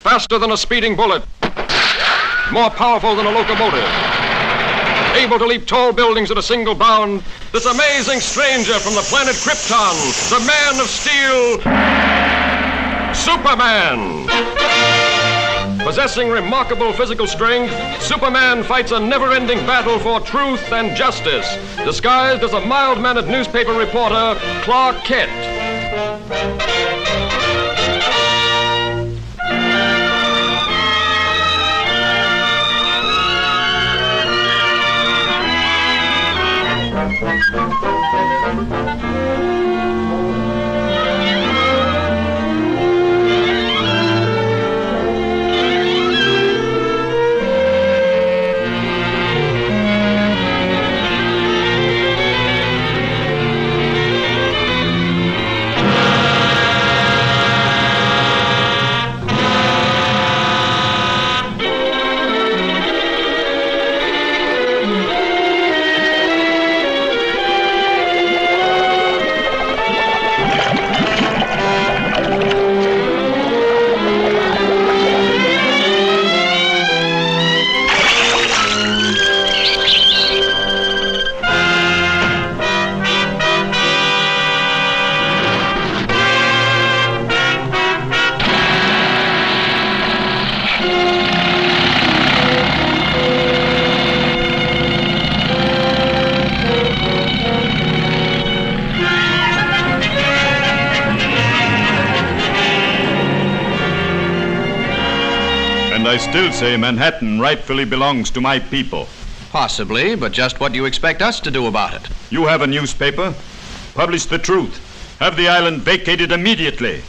Faster than a speeding bullet. More powerful than a locomotive. Able to leap tall buildings at a single bound. This amazing stranger from the planet Krypton. The Man of Steel. Superman. Possessing remarkable physical strength, Superman fights a never-ending battle for truth and justice, disguised as a mild-mannered newspaper reporter, Clark Kent. I still say Manhattan rightfully belongs to my people. Possibly, but just what do you expect us to do about it? You have a newspaper. Publish the truth. Have the island vacated immediately.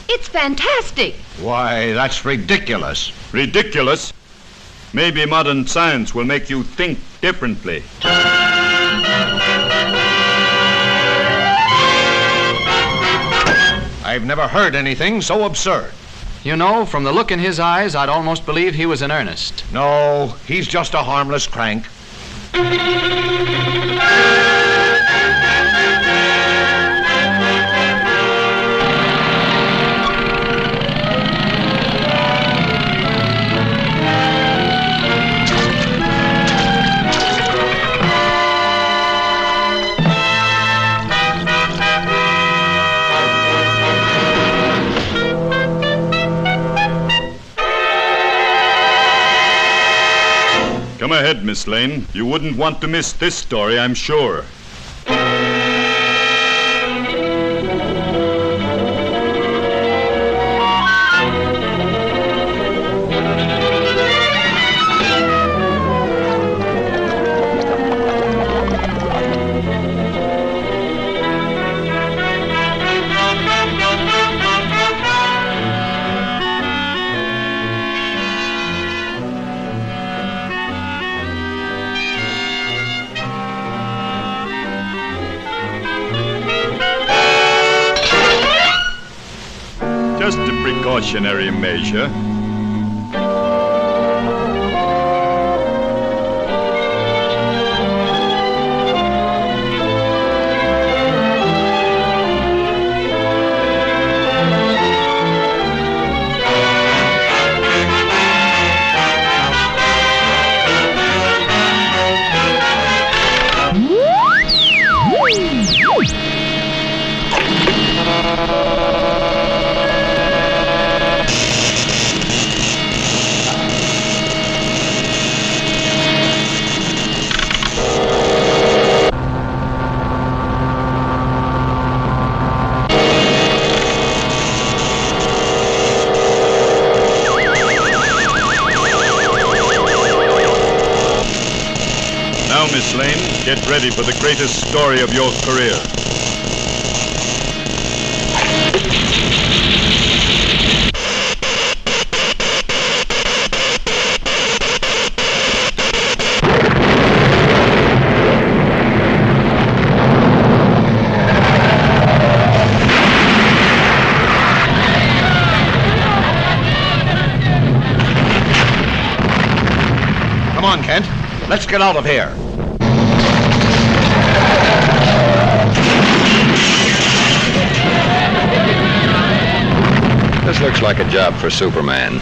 It's fantastic. Why, that's ridiculous. Ridiculous? Maybe modern science will make you think differently. I've never heard anything so absurd. You know, from the look in his eyes, I'd almost believe he was in earnest. No, he's just a harmless crank. Come ahead, Miss Lane. You wouldn't want to miss this story, I'm sure. Just a precautionary measure. Miss Lane, get ready for the greatest story of your career. Come on, Kent. Let's get out of here. The This looks like a job for Superman.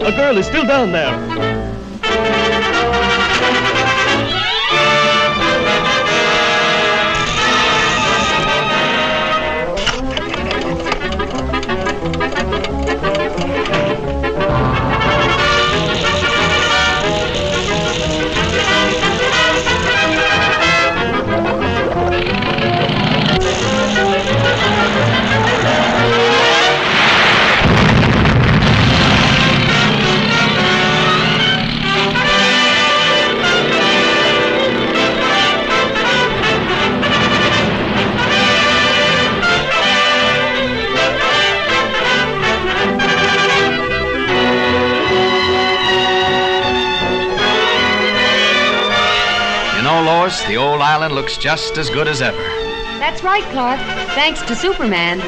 A girl is still down there. Lois, the old island looks just as good as ever. That's right, Clark. Thanks to Superman.